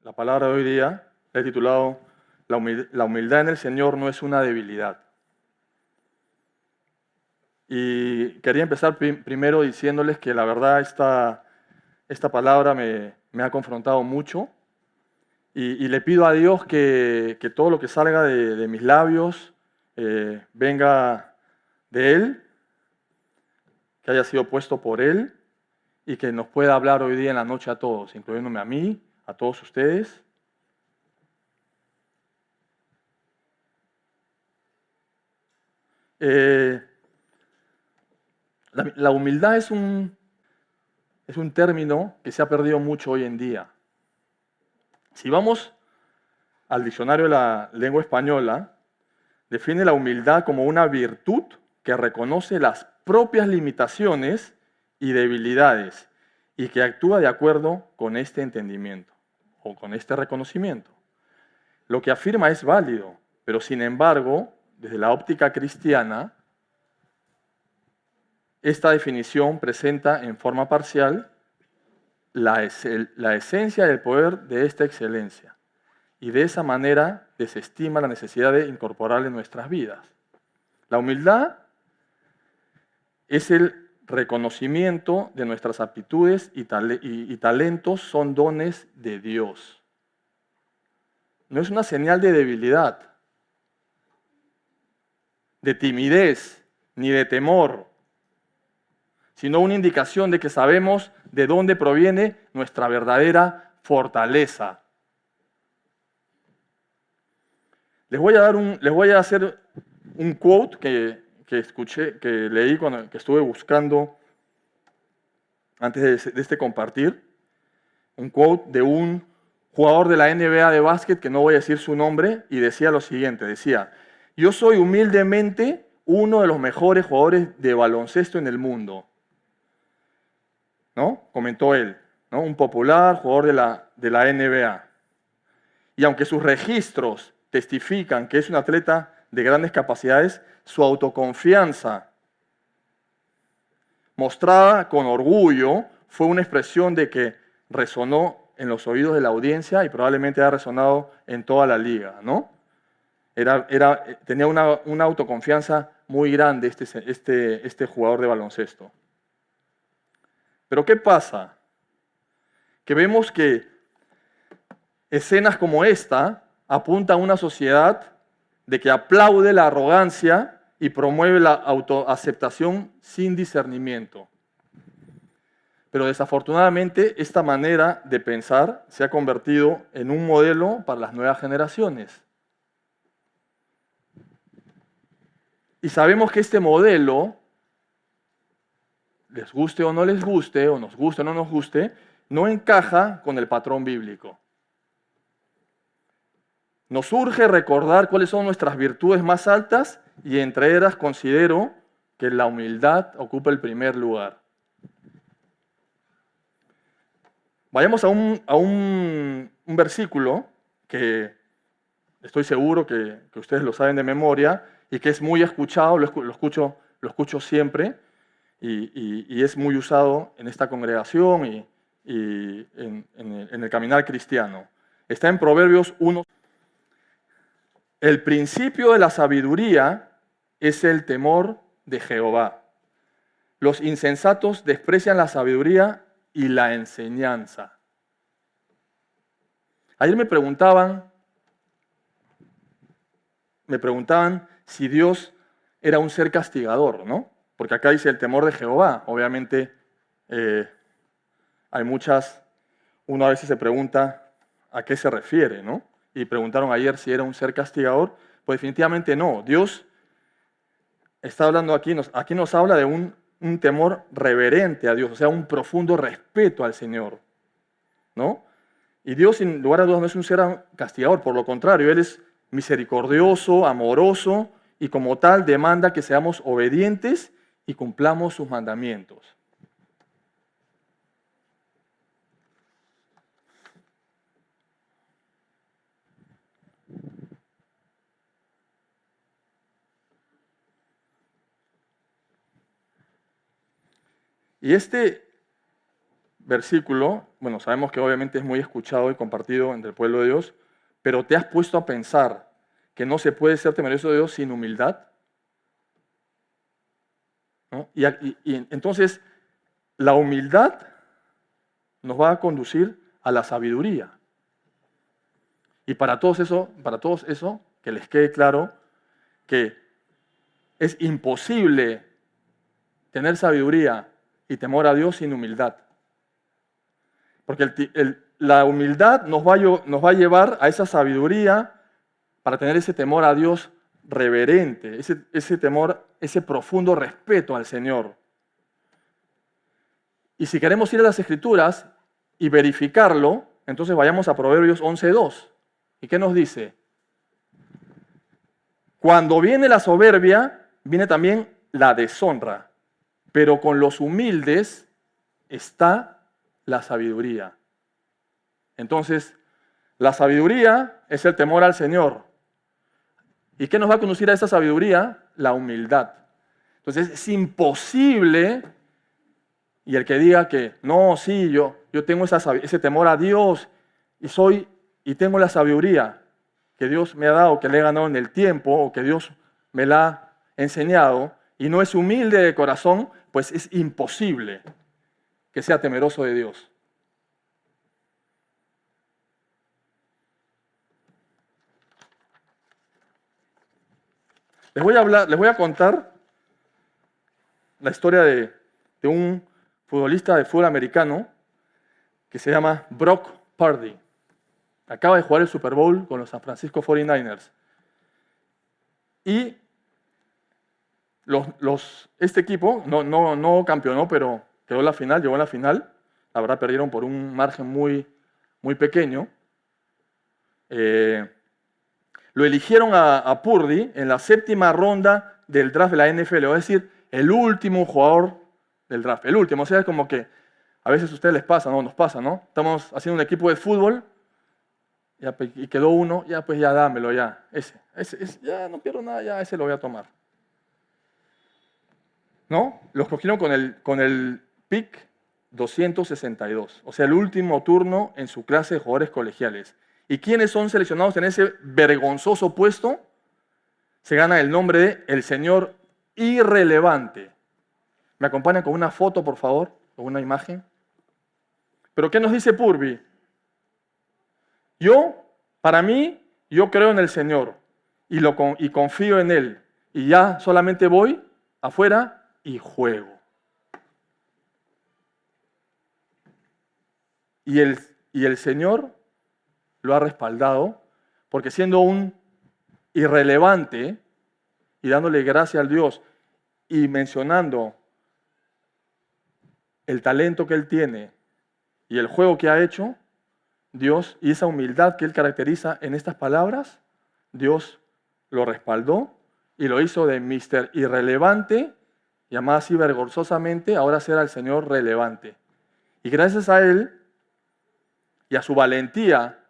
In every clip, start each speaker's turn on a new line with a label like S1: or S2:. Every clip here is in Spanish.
S1: La palabra de hoy día la he titulado La humildad en el Señor no es una debilidad. Y quería empezar primero diciéndoles que la verdad esta palabra me ha confrontado mucho y le pido a Dios que todo lo que salga de mis labios venga de Él, que haya sido puesto por Él y que nos pueda hablar hoy día en la noche a todos, incluyéndome a mí, a todos ustedes. La humildad es un término que se ha perdido mucho hoy en día. Si vamos al diccionario de la lengua española, define la humildad como una virtud que reconoce las propias limitaciones y debilidades y que actúa de acuerdo con este entendimiento o con este reconocimiento. Lo que afirma es válido, pero sin embargo, desde la óptica cristiana, esta definición presenta en forma parcial la esencia y el poder de esta excelencia y de esa manera desestima la necesidad de incorporarla en nuestras vidas. La humildad es el reconocimiento de nuestras aptitudes y talentos son dones de Dios. No es una señal de debilidad, de timidez, ni de temor, sino una indicación de que sabemos de dónde proviene nuestra verdadera fortaleza. Les voy a hacer un quote que escuché, que leí cuando estuve buscando antes de este compartir. Un quote de un jugador de la NBA de básquet, que no voy a decir su nombre, y decía lo siguiente, decía: yo soy humildemente uno de los mejores jugadores de baloncesto en el mundo, ¿no? Comentó él, ¿no? Un popular jugador de la NBA. Y aunque sus registros testifican que es un atleta de grandes capacidades, su autoconfianza, mostrada con orgullo, fue una expresión de que resonó en los oídos de la audiencia y probablemente ha resonado en toda la liga, ¿no? Tenía una autoconfianza muy grande este jugador de baloncesto. Pero ¿qué pasa? Que vemos que escenas como esta apuntan a una sociedad de que aplaude la arrogancia y promueve la autoaceptación sin discernimiento. Pero desafortunadamente esta manera de pensar se ha convertido en un modelo para las nuevas generaciones. Y sabemos que este modelo, les guste o no les guste, o nos guste o no nos guste, no encaja con el patrón bíblico. Nos urge recordar cuáles son nuestras virtudes más altas y entre ellas considero que la humildad ocupa el primer lugar. Vayamos a un versículo que estoy seguro que ustedes lo saben de memoria y que es muy escuchado, lo escucho siempre y es muy usado en esta congregación y en el caminar cristiano. Está en Proverbios 1. El principio de la sabiduría es el temor de Jehová. Los insensatos desprecian la sabiduría y la enseñanza. Ayer me preguntaban si Dios era un ser castigador, ¿no? Porque acá dice el temor de Jehová. Obviamente uno a veces se pregunta a qué se refiere, ¿no? Y preguntaron ayer si era un ser castigador. Pues definitivamente no. Dios está hablando aquí nos habla de un temor reverente a Dios, o sea, un profundo respeto al Señor, ¿no? Y Dios, sin lugar a dudas, no es un ser castigador, por lo contrario, Él es misericordioso, amoroso, y como tal demanda que seamos obedientes y cumplamos sus mandamientos. Y este versículo, bueno, sabemos que obviamente es muy escuchado y compartido entre el pueblo de Dios, pero ¿te has puesto a pensar que no se puede ser temeroso de Dios sin humildad? ¿No? Y entonces, la humildad nos va a conducir a la sabiduría. Y para todos eso, que les quede claro que es imposible tener sabiduría y temor a Dios sin humildad. Porque la humildad nos va a llevar a esa sabiduría para tener ese temor a Dios reverente, ese temor, ese profundo respeto al Señor. Y si queremos ir a las Escrituras y verificarlo, entonces vayamos a Proverbios 11:2. ¿Y qué nos dice? Cuando viene la soberbia, viene también la deshonra, pero con los humildes está la sabiduría. Entonces, la sabiduría es el temor al Señor. ¿Y qué nos va a conducir a esa sabiduría? La humildad. Entonces, es imposible, y el que diga que no, sí, yo tengo ese temor a Dios y tengo la sabiduría que Dios me ha dado, que le he ganado en el tiempo, o que Dios me la ha enseñado, y no es humilde de corazón, pues es imposible que sea temeroso de Dios. Les voy a contar la historia de un futbolista de fútbol americano que se llama Brock Purdy. Acaba de jugar el Super Bowl con los San Francisco 49ers. Y este equipo no campeonó, pero llegó a la final. La verdad perdieron por un margen muy, muy pequeño. Lo eligieron a Purdy en la 7ª ronda del draft de la NFL, es decir, el último jugador del draft, el último. O sea, es como que a veces a ustedes les pasa, ¿no? Nos pasa, ¿no? Estamos haciendo un equipo de fútbol y quedó uno, ya pues ya dámelo, ya. Ese, ya no pierdo nada, ya ese lo voy a tomar. ¿No? Los cogieron con el pick 262, o sea, el último turno en su clase de jugadores colegiales. ¿Y quiénes son seleccionados en ese vergonzoso puesto? Se gana el nombre de el señor irrelevante. ¿Me acompañan con una foto, por favor? Con una imagen. ¿Pero qué nos dice Purdy? Para mí, yo creo en el Señor y confío en Él. Y ya solamente voy afuera y juego. Y el Señor lo ha respaldado, porque siendo un irrelevante y dándole gracias al Dios y mencionando el talento que él tiene y el juego que ha hecho, Dios, y esa humildad que él caracteriza en estas palabras, Dios lo respaldó y lo hizo de Mr. Irrelevante, llamado así vergonzosamente, ahora será el Señor relevante. Y gracias a él y a su valentía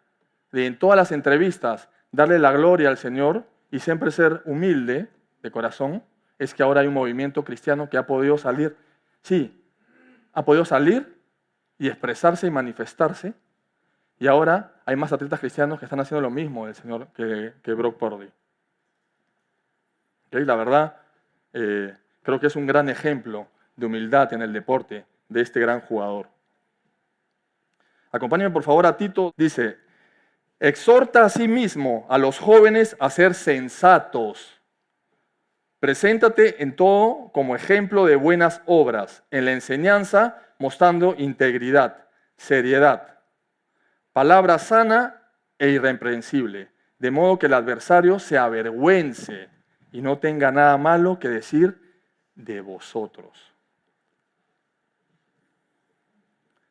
S1: de en todas las entrevistas darle la gloria al Señor y siempre ser humilde de corazón, es que ahora hay un movimiento cristiano que ha podido salir, sí, ha podido salir y expresarse y manifestarse, y ahora hay más atletas cristianos que están haciendo lo mismo del Señor que Brock Purdy. ¿Okay? La verdad, creo que es un gran ejemplo de humildad en el deporte de este gran jugador. Acompáñenme por favor a Tito, dice: exhorta a sí mismo a los jóvenes a ser sensatos. Preséntate en todo como ejemplo de buenas obras, en la enseñanza mostrando integridad, seriedad, palabra sana e irreprensible, de modo que el adversario se avergüence y no tenga nada malo que decir de vosotros.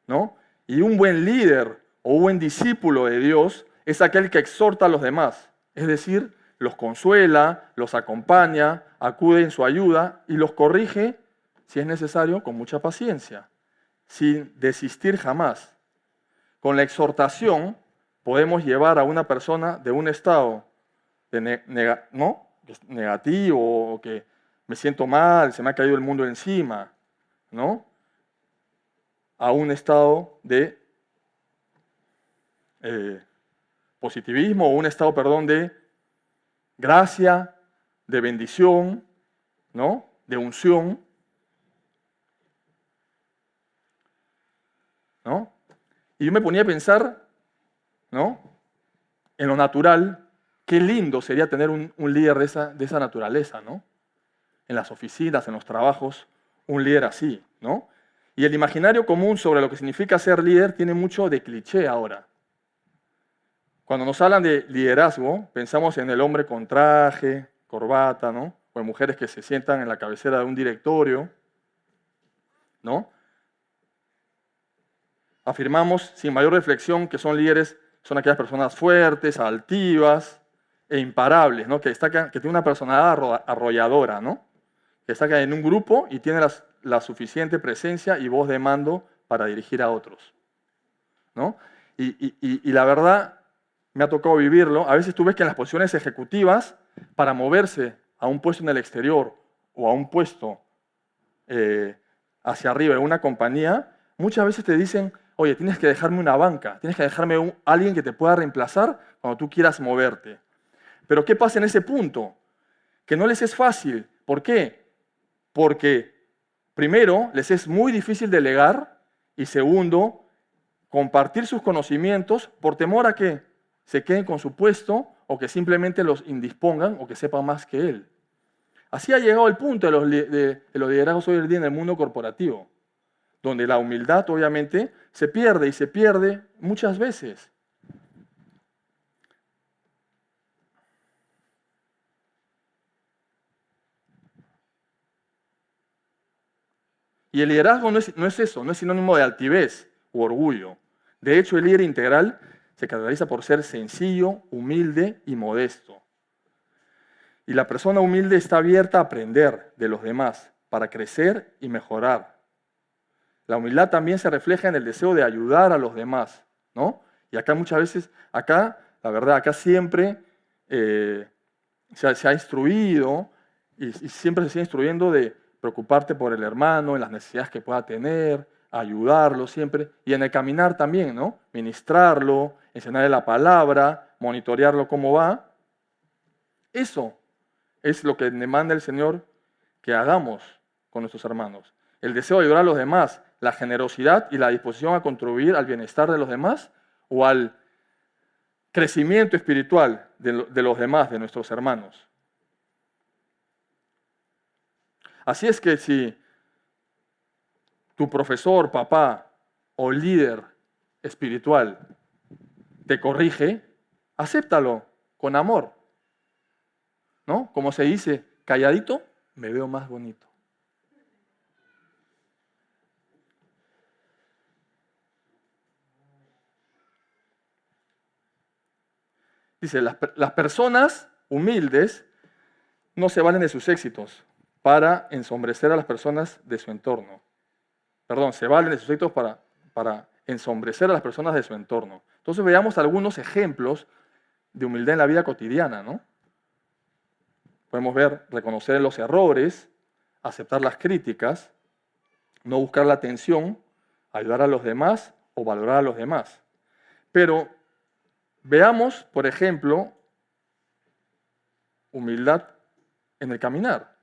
S1: ¿No? Y un buen líder o un buen discípulo de Dios es aquel que exhorta a los demás, es decir, los consuela, los acompaña, acude en su ayuda y los corrige, si es necesario, con mucha paciencia, sin desistir jamás. Con la exhortación podemos llevar a una persona de un estado negativo, o que me siento mal, se me ha caído el mundo encima, ¿no? a un estado de positivismo, o un estado, perdón, de gracia, de bendición, ¿no? De unción, ¿no? Y yo me ponía a pensar, ¿no? En lo natural, qué lindo sería tener un líder de esa naturaleza, ¿no? En las oficinas, en los trabajos, un líder así, ¿no? Y el imaginario común sobre lo que significa ser líder tiene mucho de cliché ahora. Cuando nos hablan de liderazgo, pensamos en el hombre con traje, corbata, ¿no? O en mujeres que se sientan en la cabecera de un directorio, ¿no? Afirmamos sin mayor reflexión que son líderes, son aquellas personas fuertes, altivas e imparables, ¿no? Que tienen una personalidad arrolladora, ¿no? Que destacan en un grupo y tienen la suficiente presencia y voz de mando para dirigir a otros, ¿no? Y la verdad, me ha tocado vivirlo. A veces tú ves que en las posiciones ejecutivas, para moverse a un puesto en el exterior o a un puesto hacia arriba en una compañía, muchas veces te dicen, oye, tienes que dejarme una banca, tienes que dejarme alguien que te pueda reemplazar cuando tú quieras moverte. Pero ¿qué pasa en ese punto? Que no les es fácil. ¿Por qué? Porque primero, les es muy difícil delegar y segundo, compartir sus conocimientos por temor a que se queden con su puesto o que simplemente los indispongan o que sepan más que él. Así ha llegado el punto de los liderazgos hoy en día en el mundo corporativo, donde la humildad obviamente se pierde y se pierde muchas veces. Y el liderazgo no es eso, no es sinónimo de altivez u orgullo. De hecho, el líder integral se caracteriza por ser sencillo, humilde y modesto. Y la persona humilde está abierta a aprender de los demás para crecer y mejorar. La humildad también se refleja en el deseo de ayudar a los demás, ¿no? Y acá muchas veces, la verdad, acá siempre se ha instruido y siempre se sigue instruyendo de preocuparte por el hermano, en las necesidades que pueda tener, ayudarlo siempre, y en el caminar también, ¿no? Ministrarlo, enseñarle la palabra, monitorearlo cómo va. Eso es lo que demanda el Señor que hagamos con nuestros hermanos. El deseo de ayudar a los demás, la generosidad y la disposición a contribuir al bienestar de los demás o al crecimiento espiritual de los demás, de nuestros hermanos. Así es que si tu profesor, papá o líder espiritual te corrige, acéptalo con amor, ¿no? Como se dice, calladito me veo más bonito. Dice, las personas humildes no se valen de sus éxitos para ensombrecer a las personas de su entorno. Perdón, se valen de sus éxitos para ensombrecer a las personas de su entorno. Entonces veamos algunos ejemplos de humildad en la vida cotidiana, ¿no? Podemos ver, reconocer los errores, aceptar las críticas, no buscar la atención, ayudar a los demás o valorar a los demás. Pero veamos, por ejemplo, humildad en el caminar,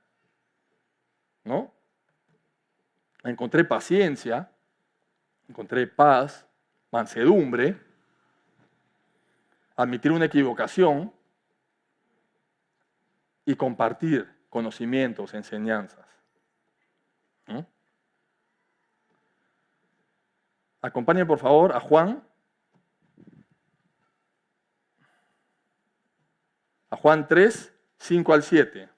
S1: ¿no? Encontré paciencia, encontré paz, mansedumbre, admitir una equivocación y compartir conocimientos, enseñanzas. ¿No? Acompáñenme por favor a Juan 3, 5 al 7.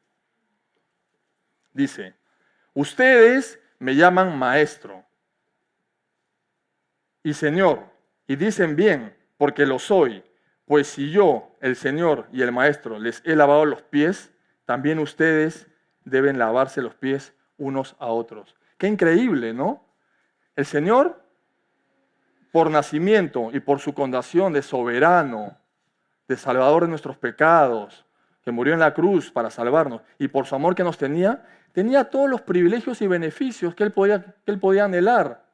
S1: Dice, ustedes me llaman maestro y Señor, y dicen bien, porque lo soy, pues si yo, el Señor y el Maestro, les he lavado los pies, también ustedes deben lavarse los pies unos a otros. Qué increíble, ¿no? El Señor, por nacimiento y por su condición de soberano, de salvador de nuestros pecados, que murió en la cruz para salvarnos, y por su amor que nos tenía todos los privilegios y beneficios que él podía anhelar.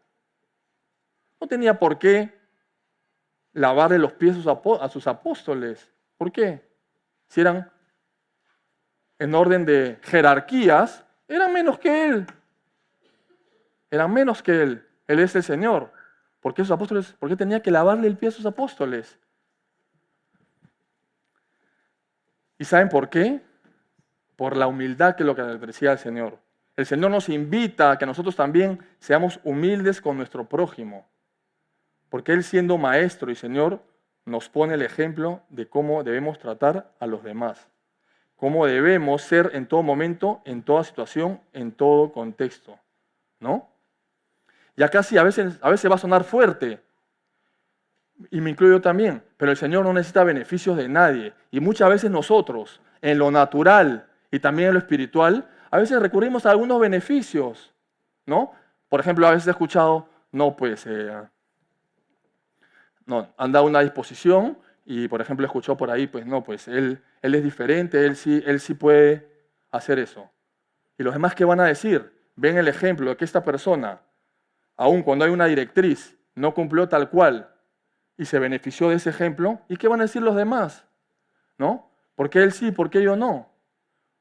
S1: no tenía por qué lavarle los pies a sus apóstoles. ¿Por qué? Si eran en orden de jerarquías, eran menos que él. Eran menos que él. Él es el Señor. ¿Por qué sus apóstoles? ¿Por qué tenía que lavarle el pie a sus apóstoles? ¿Y saben por qué? Por la humildad que lo caracteriza al Señor. El Señor nos invita a que nosotros también seamos humildes con nuestro prójimo. Porque Él, siendo Maestro y Señor, nos pone el ejemplo de cómo debemos tratar a los demás. Cómo debemos ser en todo momento, en toda situación, en todo contexto. ¿No? Y acá sí, a veces va a sonar fuerte, y me incluyo también, pero el Señor no necesita beneficios de nadie. Y muchas veces nosotros, en lo natural y también en lo espiritual, a veces recurrimos a algunos beneficios, ¿no? Por ejemplo, a veces he escuchado, no, pues, no, han dado una disposición y, por ejemplo, he escuchado por ahí, pues, no, pues, él es diferente, él sí puede hacer eso. Y los demás, ¿qué van a decir? Ven el ejemplo de que esta persona, aun cuando hay una directriz, no cumplió tal cual y se benefició de ese ejemplo. ¿Y qué van a decir los demás? ¿No? ¿Por qué él sí, por qué yo no?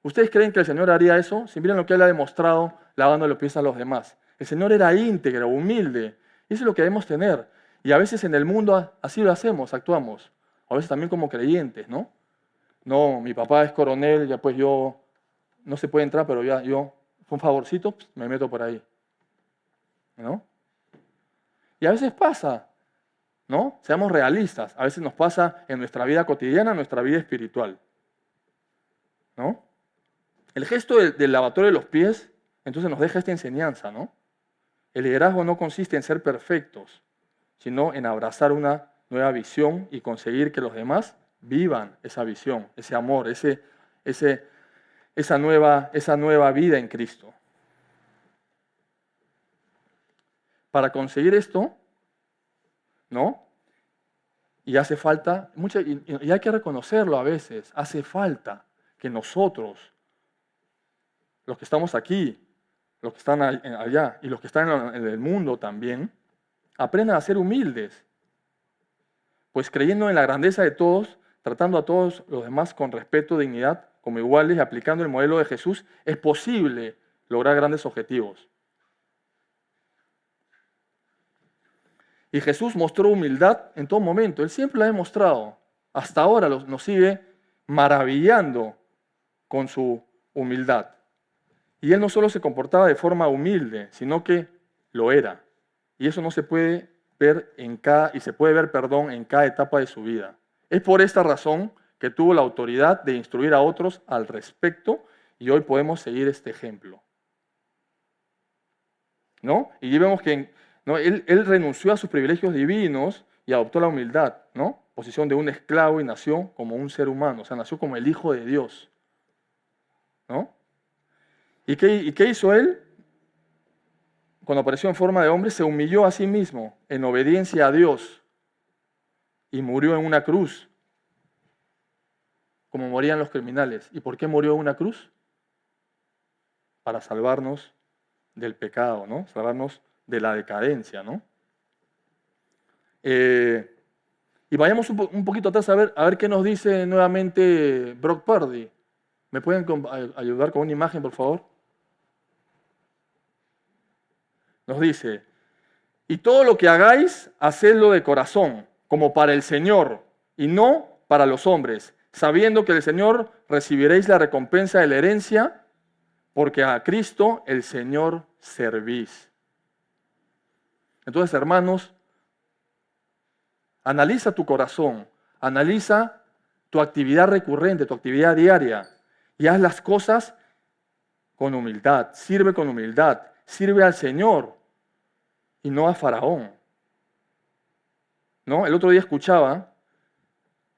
S1: ¿Ustedes creen que el Señor haría eso? Si miren lo que Él ha demostrado lavando los pies a los demás. El Señor era íntegro, humilde. Y eso es lo que debemos tener. Y a veces en el mundo así lo hacemos, actuamos. A veces también como creyentes, ¿no? No, mi papá es coronel, ya pues yo no se puede entrar, pero ya yo, un favorcito, me meto por ahí. ¿No? Y a veces pasa, ¿no? Seamos realistas. A veces nos pasa en nuestra vida cotidiana, en nuestra vida espiritual. ¿No? El gesto del lavatorio de los pies, entonces nos deja esta enseñanza, ¿no? El liderazgo no consiste en ser perfectos, sino en abrazar una nueva visión y conseguir que los demás vivan esa visión, ese amor, esa nueva vida en Cristo. Para conseguir esto, ¿no? Y hace falta, y hay que reconocerlo a veces, hace falta que nosotros, los que estamos aquí, los que están allá y los que están en el mundo también, aprendan a ser humildes. Pues creyendo en la grandeza de todos, tratando a todos los demás con respeto, dignidad, como iguales y aplicando el modelo de Jesús, es posible lograr grandes objetivos. Y Jesús mostró humildad en todo momento. Él siempre la ha demostrado. Hasta ahora nos sigue maravillando con su humildad. Y Él no solo se comportaba de forma humilde, sino que lo era. Y eso no se puede ver en cada etapa de su vida. Es por esta razón que tuvo la autoridad de instruir a otros al respecto y hoy podemos seguir este ejemplo. ¿No? Y vemos que ¿no? Él renunció a sus privilegios divinos y adoptó la humildad, ¿no? Posición de un esclavo y nació como un ser humano, o sea, nació como el Hijo de Dios. ¿No? ¿Y qué hizo él? Cuando apareció en forma de hombre, se humilló a sí mismo en obediencia a Dios y murió en una cruz, como morían los criminales. ¿Y por qué murió en una cruz? Para salvarnos del pecado, ¿no? Salvarnos de la decadencia, ¿no? Y vayamos un poquito atrás a ver qué nos dice nuevamente Brock Purdy. ¿Me pueden ayudar con una imagen, por favor? Nos dice, y todo lo que hagáis, hacedlo de corazón, como para el Señor, y no para los hombres, sabiendo que del Señor recibiréis la recompensa de la herencia, porque a Cristo el Señor servís. Entonces, hermanos, analiza tu corazón, analiza tu actividad recurrente, tu actividad diaria, y haz las cosas con humildad, sirve al Señor y no a Faraón. ¿No? El otro día escuchaba,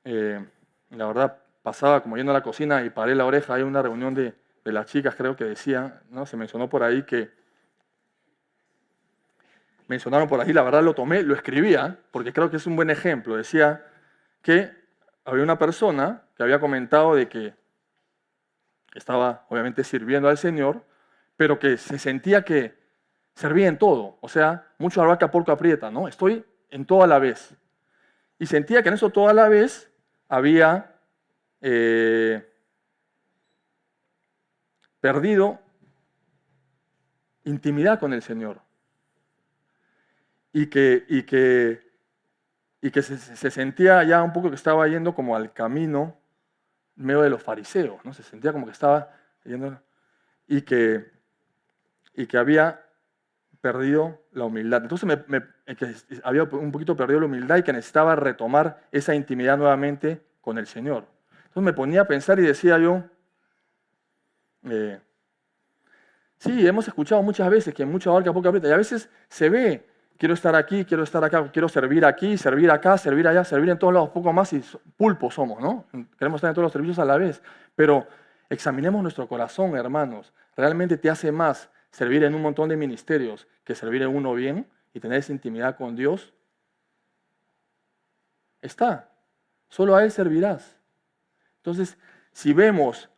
S1: la verdad pasaba como yendo a la cocina y paré la oreja, hay una reunión de las chicas, creo que decían, ¿no? Se mencionó por ahí mencionaron por ahí, la verdad lo tomé, lo escribía, porque creo que es un buen ejemplo. Decía que había una persona que había comentado de que estaba obviamente sirviendo al Señor, pero que se sentía que servía en todo. O sea, mucho albahaca, poco aprieta, ¿no? Estoy en todo a la vez. Y sentía que en eso todo a la vez había perdido intimidad con el Señor. Y que se sentía ya un poco que estaba yendo como al camino medio de los fariseos, ¿no? Se sentía como que estaba yendo y que había perdido la humildad. Entonces que había un poquito perdido la humildad y que necesitaba retomar esa intimidad nuevamente con el Señor. Entonces me ponía a pensar y decía yo, sí, hemos escuchado muchas veces que mucha barca, poca aprieta, y a veces se ve, quiero estar aquí, quiero estar acá, quiero servir aquí, servir acá, servir allá, servir en todos lados, poco más y pulpos somos, ¿no? Queremos estar en todos los servicios a la vez, pero examinemos nuestro corazón, hermanos. ¿Realmente te hace más servir en un montón de ministerios que servir en uno bien y tener esa intimidad con Dios? Está, solo a Él servirás. Entonces, si vemos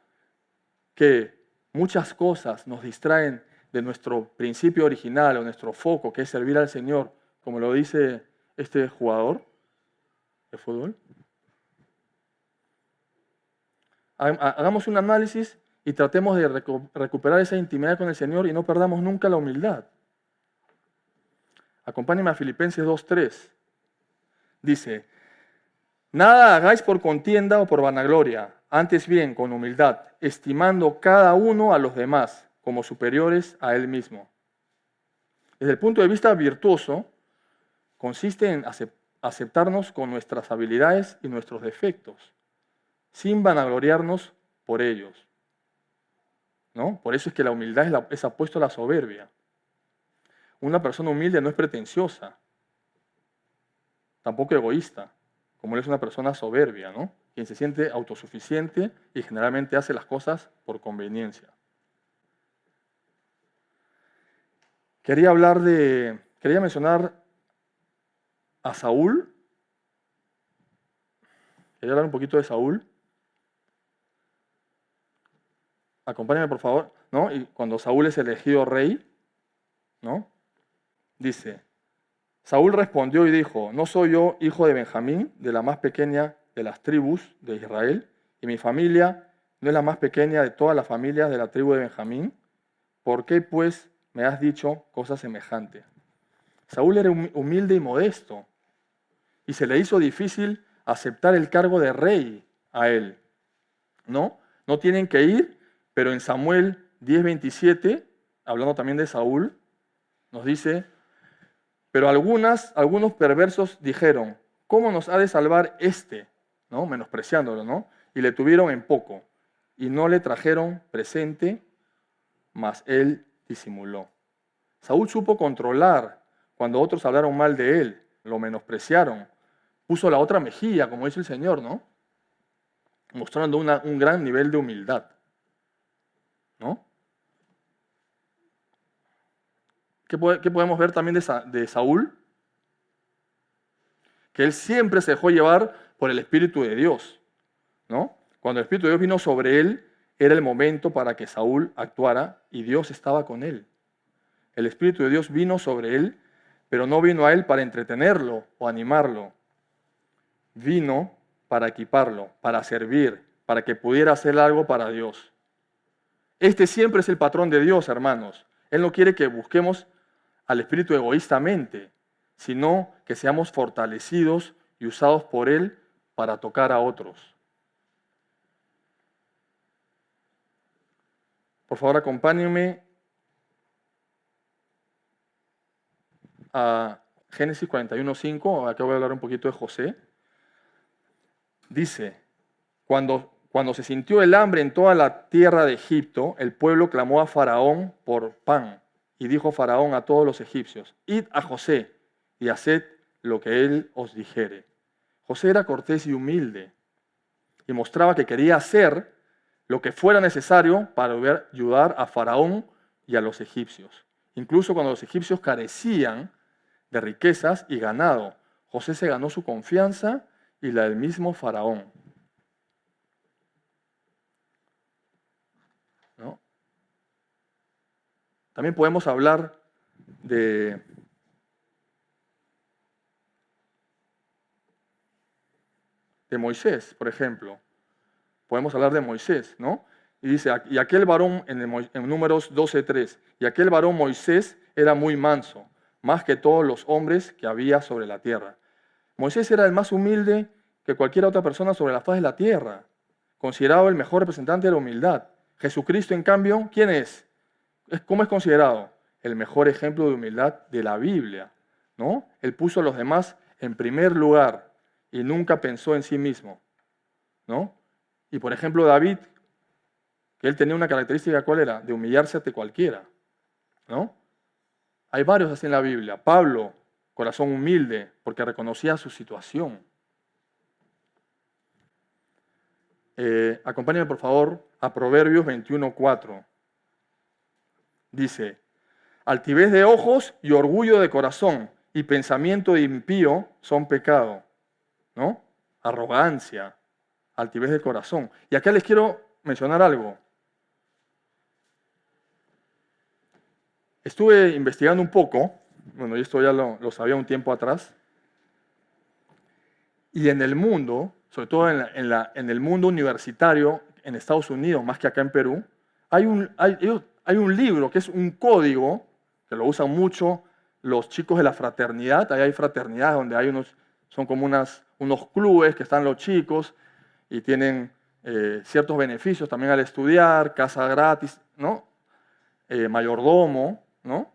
S1: que muchas cosas nos distraen de nuestro principio original o nuestro foco, que es servir al Señor, como lo dice este jugador de fútbol, hagamos un análisis y tratemos de recuperar esa intimidad con el Señor y no perdamos nunca la humildad. Acompáñenme a Filipenses 2:3. Dice, nada hagáis por contienda o por vanagloria, antes bien con humildad, estimando cada uno a los demás como superiores a él mismo. Desde el punto de vista virtuoso, consiste en aceptarnos con nuestras habilidades y nuestros defectos, sin vanagloriarnos por ellos, ¿no? Por eso es que la humildad es opuesto a la soberbia. Una persona humilde no es pretenciosa, tampoco egoísta, como es una persona soberbia, ¿no? Quien se siente autosuficiente y generalmente hace las cosas por conveniencia. Quería mencionar a Saúl. Quería hablar un poquito de Saúl. Acompáñame, por favor, ¿no? Y cuando Saúl es elegido rey, ¿no? Dice, Saúl respondió y dijo, ¿no soy yo hijo de Benjamín, de la más pequeña de las tribus de Israel? Y mi familia no es la más pequeña de todas las familias de la tribu de Benjamín. ¿Por qué, pues, me has dicho cosas semejantes? Saúl era humilde y modesto, y se le hizo difícil aceptar el cargo de rey a él. ¿No? No tienen que ir, pero en Samuel 10:27, hablando también de Saúl, nos dice, pero algunos perversos dijeron, ¿cómo nos ha de salvar este? ¿No? Menospreciándolo, ¿no? Y le tuvieron en poco, y no le trajeron presente, mas él disimuló. Saúl supo controlar cuando otros hablaron mal de él, lo menospreciaron, puso la otra mejilla, como dice el Señor, ¿no? Mostrando un gran nivel de humildad, ¿no? ¿Qué podemos ver también de Saúl? Que él siempre se dejó llevar por el Espíritu de Dios, ¿no? Cuando el Espíritu de Dios vino sobre él, era el momento para que Saúl actuara y Dios estaba con él. El Espíritu de Dios vino sobre él, pero no vino a él para entretenerlo o animarlo. Vino para equiparlo, para servir, para que pudiera hacer algo para Dios. Este siempre es el patrón de Dios, hermanos. Él no quiere que busquemos al Espíritu egoístamente, sino que seamos fortalecidos y usados por Él para tocar a otros. Por favor, acompáñenme a Génesis 41:5. Acá voy a hablar un poquito de José. Dice, cuando se sintió el hambre en toda la tierra de Egipto, el pueblo clamó a Faraón por pan. Y dijo Faraón a todos los egipcios, id a José y haced lo que él os dijere. José era cortés y humilde y mostraba que quería hacer lo que fuera necesario para ayudar a Faraón y a los egipcios. Incluso cuando los egipcios carecían de riquezas y ganado, José se ganó su confianza y la del mismo Faraón. ¿No? También podemos hablar de Moisés, por ejemplo. Podemos hablar de Moisés, ¿no? Y dice, y aquel varón, en Números 12:3, y aquel varón Moisés era muy manso, más que todos los hombres que había sobre la tierra. Moisés era el más humilde que cualquier otra persona sobre la faz de la tierra, considerado el mejor representante de la humildad. Jesucristo, en cambio, ¿quién es? ¿Cómo es considerado? El mejor ejemplo de humildad de la Biblia, ¿no? Él puso a los demás en primer lugar y nunca pensó en sí mismo, ¿no? Y por ejemplo, David, que él tenía una característica, ¿cuál era? De humillarse ante cualquiera, ¿no? Hay varios así en la Biblia. Pablo, corazón humilde, porque reconocía su situación. Acompáñame, por favor, a Proverbios 21:4. Dice, altivez de ojos y orgullo de corazón y pensamiento de impío son pecado, ¿no? Arrogancia, altivez de corazón. Y acá les quiero mencionar algo. Estuve investigando un poco, bueno, y esto ya lo sabía un tiempo atrás, y en el mundo, sobre todo en el mundo universitario, en Estados Unidos, más que acá en Perú, hay un libro que es un código, que lo usan mucho los chicos de la fraternidad. Ahí hay fraternidades donde hay son como unos clubes que están los chicos y tienen ciertos beneficios también al estudiar, casa gratis, ¿no? Mayordomo, ¿no?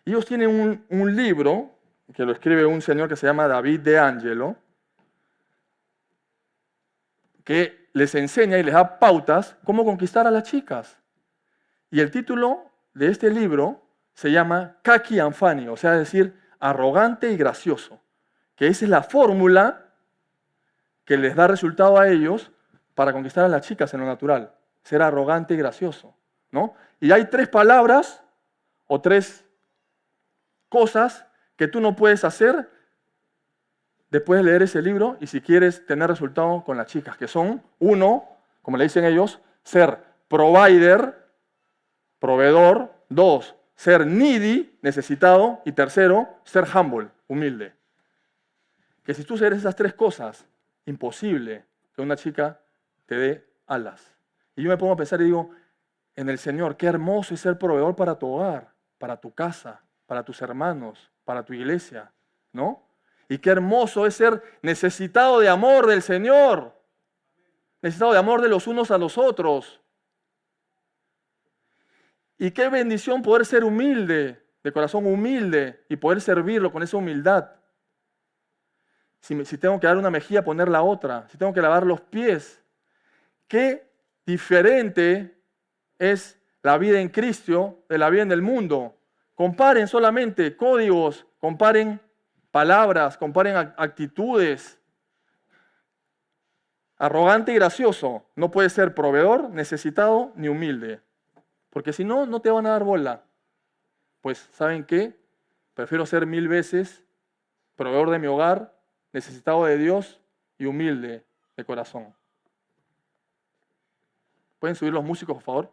S1: Y ellos tienen un libro que lo escribe un señor que se llama David DeAngelo, que les enseña y les da pautas cómo conquistar a las chicas. Y el título de este libro se llama Kaki and Funny, o sea, es decir, arrogante y gracioso, que esa es la fórmula que les da resultado a ellos para conquistar a las chicas en lo natural, ser arrogante y gracioso, ¿no? Y hay 3 palabras o 3 cosas que tú no puedes hacer después de leer ese libro y si quieres tener resultado con las chicas, que son, 1, como le dicen ellos, ser provider, proveedor; 2, ser needy, necesitado; y 3, ser humble, humilde. Que si tú eres esas 3 cosas, imposible que una chica te dé alas. Y yo me pongo a pensar y digo, en el Señor, qué hermoso es ser proveedor para tu hogar, para tu casa, para tus hermanos, para tu iglesia, ¿no? Y qué hermoso es ser necesitado de amor del Señor, necesitado de amor de los unos a los otros. Y qué bendición poder ser humilde, de corazón humilde, y poder servirlo con esa humildad. Si tengo que dar una mejilla, poner la otra. Si tengo que lavar los pies. Qué diferente es la vida en Cristo de la vida en el mundo. Comparen solamente códigos, comparen palabras, comparen actitudes. Arrogante y gracioso no puede ser proveedor, necesitado ni humilde. Porque si no, no te van a dar bola. Pues, ¿saben qué? Prefiero ser 1000 veces proveedor de mi hogar, necesitado de Dios y humilde de corazón. ¿Pueden subir los músicos, por favor?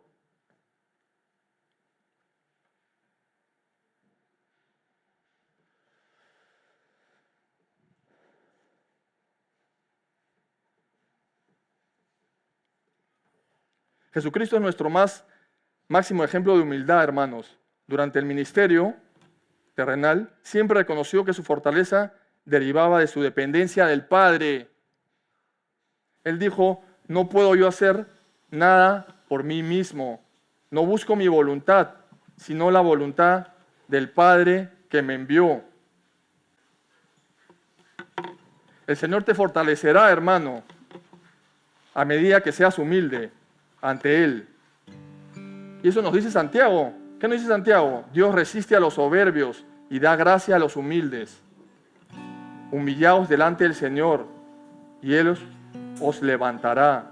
S1: Jesucristo es nuestro máximo ejemplo de humildad, hermanos. Durante el ministerio terrenal, siempre reconoció que su fortaleza derivaba de su dependencia del Padre. Él dijo, no puedo yo hacer nada por mí mismo. No busco mi voluntad, sino la voluntad del Padre que me envió. El Señor te fortalecerá, hermano, a medida que seas humilde ante Él. Y eso nos dice Santiago. ¿Qué nos dice Santiago? Dios resiste a los soberbios y da gracia a los humildes. Humillaos delante del Señor y Él os levantará.